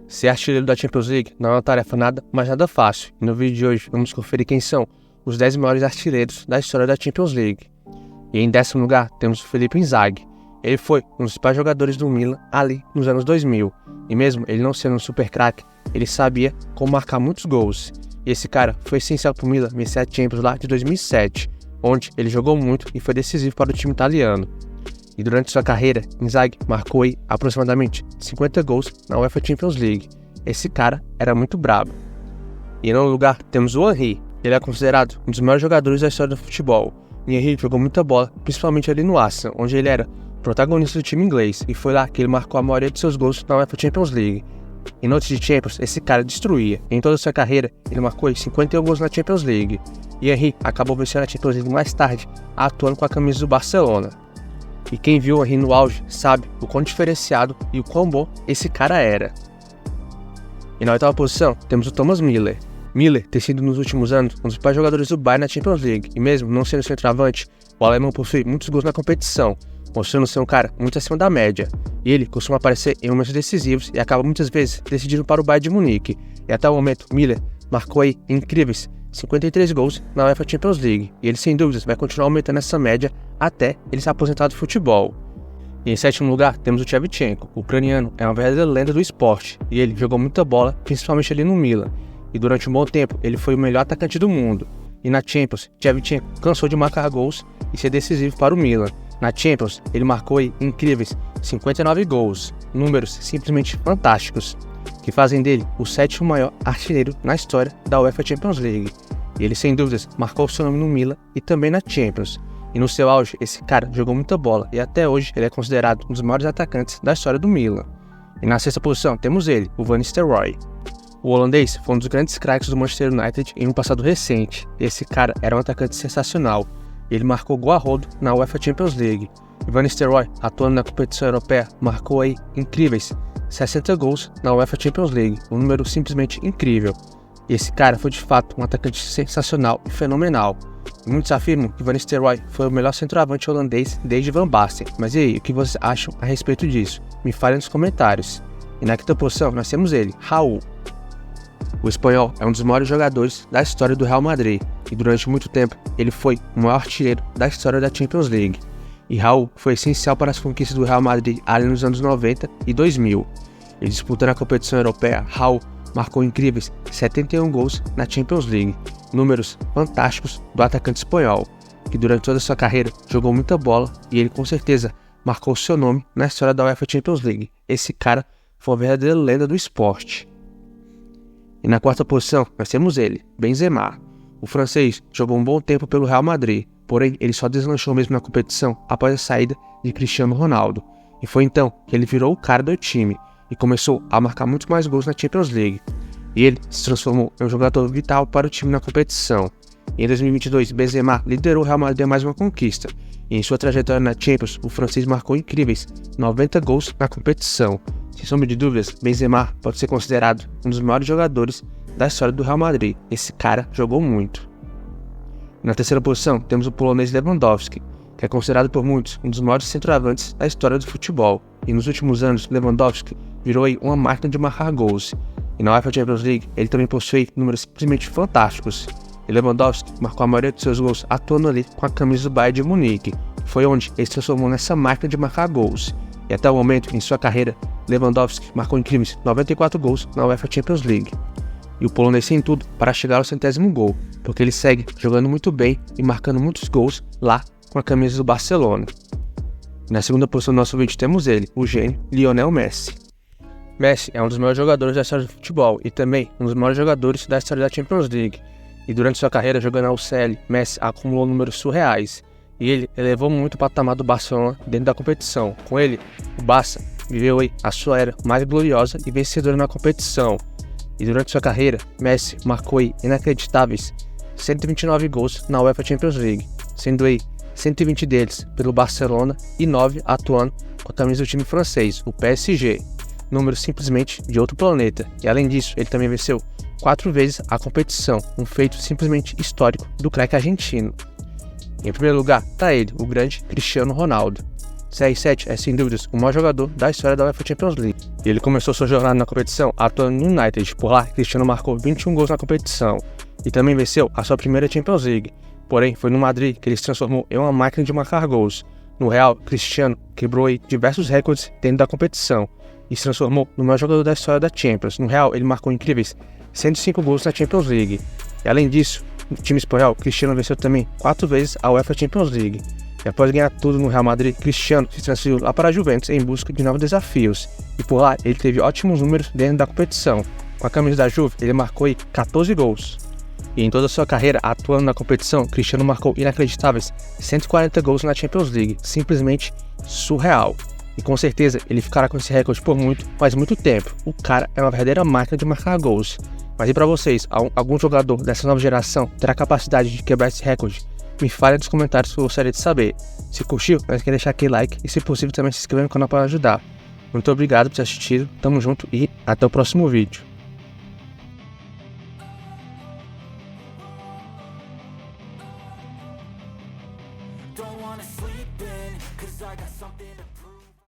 Ser artilheiro da Champions League não é uma tarefa nada fácil, e no vídeo de hoje vamos conferir quem são os 10 maiores artilheiros da história da Champions League. E em 10º lugar temos o Filippo Inzaghi. Ele foi um dos principais jogadores do Milan ali nos anos 2000, e mesmo ele não sendo um super craque, ele sabia como marcar muitos gols. E esse cara foi essencial para o Milan vencer a Champions lá de 2007, onde ele jogou muito e foi decisivo para o time italiano. E durante sua carreira, Inzaghi marcou aí aproximadamente 50 gols na UEFA Champions League. Esse cara era muito brabo. E em nono lugar temos o Henry. Ele é considerado um dos maiores jogadores da história do futebol. E Henry jogou muita bola, principalmente ali no Arsenal, onde ele era protagonista do time inglês, e foi lá que ele marcou a maioria de seus gols na UEFA Champions League. Em noites de Champions, esse cara destruía. Em toda a sua carreira, ele marcou 51 gols na Champions League. E Henry acabou vencendo a Champions League mais tarde, atuando com a camisa do Barcelona. E quem viu o Henry no auge sabe o quão diferenciado e o quão bom esse cara era. E na oitava posição temos o Thomas Müller. Müller tem sido nos últimos anos um dos principais jogadores do Bayern na Champions League, e mesmo não sendo centroavante, o alemão possui muitos gols na competição, mostrando ser um cara muito acima da média. E ele costuma aparecer em momentos decisivos e acaba muitas vezes decidindo para o Bayern de Munique. E até o momento, Müller marcou aí incríveis 53 gols na UEFA Champions League, e ele sem dúvidas vai continuar aumentando essa média até ele se aposentar do futebol. E em 7º lugar temos o Shevchenko. O ucraniano é uma verdadeira lenda do esporte, e ele jogou muita bola, principalmente ali no Milan, e durante um bom tempo ele foi o melhor atacante do mundo. E na Champions, Shevchenko cansou de marcar gols e ser decisivo para o Milan. Na Champions, ele marcou aí incríveis 59 gols, números simplesmente fantásticos, que fazem dele o 7º maior artilheiro na história da UEFA Champions League. E ele sem dúvidas marcou seu nome no Milan e também na Champions. E no seu auge, esse cara jogou muita bola, e até hoje ele é considerado um dos maiores atacantes da história do Milan. E na 6ª posição temos ele, o Van Nistelrooy. O holandês foi um dos grandes craques do Manchester United em um passado recente. Esse cara era um atacante sensacional. Ele marcou gol a rodo na UEFA Champions League. E Van Nistelrooy, atuando na competição europeia, marcou aí incríveis 60 gols na UEFA Champions League, um número simplesmente incrível. E esse cara foi de fato um atacante sensacional e fenomenal. Muitos afirmam que Van Nistelrooy foi o melhor centroavante holandês desde Van Basten. Mas e aí, o que vocês acham a respeito disso? Me falem nos comentários. E na 5ª posição nós temos ele, Raul. O espanhol é um dos maiores jogadores da história do Real Madrid, e durante muito tempo ele foi o maior artilheiro da história da Champions League. E Raul foi essencial para as conquistas do Real Madrid ali nos anos 90 e 2000. Ele disputando a competição europeia, Raul marcou incríveis 71 gols na Champions League, números fantásticos do atacante espanhol, que durante toda a sua carreira jogou muita bola, e ele com certeza marcou seu nome na história da UEFA Champions League. Esse cara foi uma verdadeira lenda do esporte. E na 4ª posição nós temos ele, Benzema. O francês jogou um bom tempo pelo Real Madrid, porém ele só deslanchou mesmo na competição após a saída de Cristiano Ronaldo. E foi então que ele virou o cara do time e começou a marcar muito mais gols na Champions League. E ele se transformou em um jogador vital para o time na competição. E em 2022, Benzema liderou o Real Madrid a mais uma conquista. E em sua trajetória na Champions, o francês marcou incríveis 90 gols na competição. Sem sombra de dúvidas, Benzema pode ser considerado um dos maiores jogadores da história do Real Madrid. Esse cara jogou muito. Na 3ª posição temos o polonês Lewandowski, que é considerado por muitos um dos maiores centroavantes da história do futebol. E nos últimos anos, Lewandowski virou aí uma máquina de marcar gols. E na UEFA Champions League, ele também possui números simplesmente fantásticos. E Lewandowski marcou a maioria de seus gols atuando ali com a camisa do Bayern de Munique. Foi onde ele se transformou nessa máquina de marcar gols. E até o momento, em sua carreira, Lewandowski marcou incríveis 94 gols na UEFA Champions League. E o polonês tem tudo para chegar ao 100º gol, porque ele segue jogando muito bem e marcando muitos gols lá com a camisa do Barcelona. Na 2ª posição do nosso vídeo temos ele, o gênio Lionel Messi. Messi é um dos maiores jogadores da história do futebol e também um dos maiores jogadores da história da Champions League. E durante sua carreira jogando na UCL, Messi acumulou números surreais. E ele elevou muito o patamar do Barcelona dentro da competição. Com ele, o Barça viveu aí a sua era mais gloriosa e vencedora na competição. E durante sua carreira, Messi marcou aí inacreditáveis 129 gols na UEFA Champions League, sendo aí 120 deles pelo Barcelona e 9 atuando com a camisa do time francês, o PSG. Número simplesmente de outro planeta. E além disso, ele também venceu 4 vezes a competição, um feito simplesmente histórico do craque argentino. Em primeiro lugar está ele, o grande Cristiano Ronaldo. CR7 é sem dúvidas o maior jogador da história da UEFA Champions League. Ele começou sua jornada na competição atuando no United, por lá Cristiano marcou 21 gols na competição e também venceu a sua primeira Champions League. Porém, foi no Madrid que ele se transformou em uma máquina de marcar gols. No Real, Cristiano quebrou diversos recordes dentro da competição e se transformou no maior jogador da história da Champions. No Real, ele marcou incríveis 105 gols na Champions League. E além disso, no time espanhol, Cristiano venceu também 4 vezes a UEFA Champions League. E após ganhar tudo no Real Madrid, Cristiano se transferiu lá para a Juventus em busca de novos desafios. E por lá, ele teve ótimos números dentro da competição. Com a camisa da Juve, ele marcou 14 gols. E em toda a sua carreira atuando na competição, Cristiano marcou inacreditáveis 140 gols na Champions League, simplesmente surreal. E com certeza ele ficará com esse recorde por muito, mas muito tempo. O cara é uma verdadeira máquina de marcar gols. Mas e para vocês, algum jogador dessa nova geração terá a capacidade de quebrar esse recorde? Me fale nos comentários que eu gostaria de saber. Se curtiu, não esqueça de deixar aquele like e se possível também se inscrever no canal para ajudar. Muito obrigado por ter assistido, tamo junto e até o próximo vídeo. Don't wanna sleep in, 'cause I got something to prove.